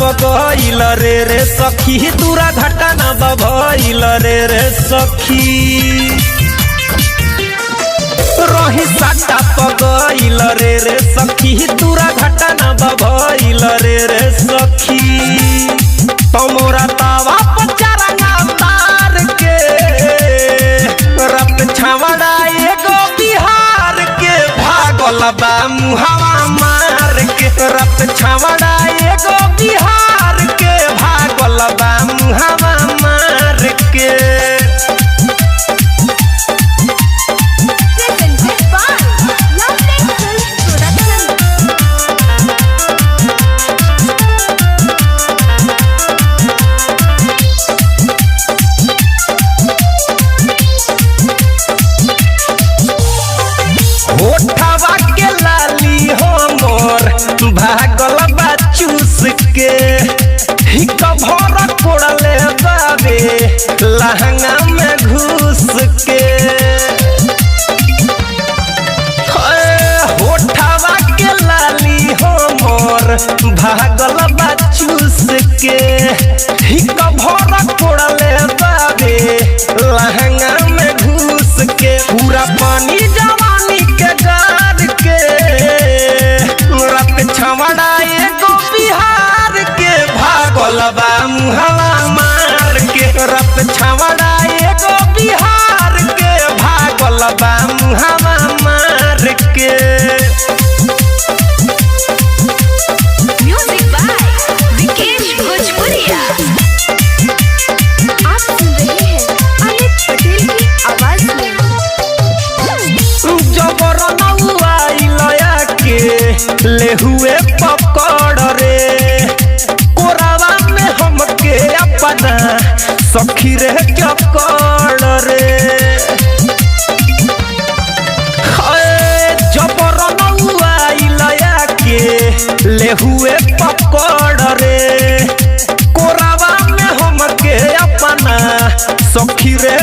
पगइल रे सखी दूरा घटना बभइल रे सखी रही साटा पगइल रे सखी दूरा घटना बभइल रे सखी तमोरा तावा पचरंगा तार के रत छावड़ा एगो बिहार के भागल बा मुहावा मार के रत छावड़ा एगो बिहार के भागल बा मुहावा मार के होठवा के लाली हमर भागल बा चूस के हिक भर कोड़ले बाबे लहंगा में घुस के होठवा के लाली हमर भागल बा चूस के हिक भर कोड़ले बाबे लहंगा में घुस के पूरा पानी जवानी के गार के रत छवड़ा एगो बिहार के भागल बा मुहावा मार के रत छवड़ा एगो बिहार के भागल बा मुहावा मार के म्यूजिक बाय विकेश भोजपुरिया। आप सुन रहे हैं अमित पटेल की आवाज में। जबर नौआइलया के ले हुए पकड़ रे कोरावा में हमके अपना सखी रे चकड़ रे जबर नौआइलया के ले हुए पकड़ रे कोरावा में हमके अपना सखी रे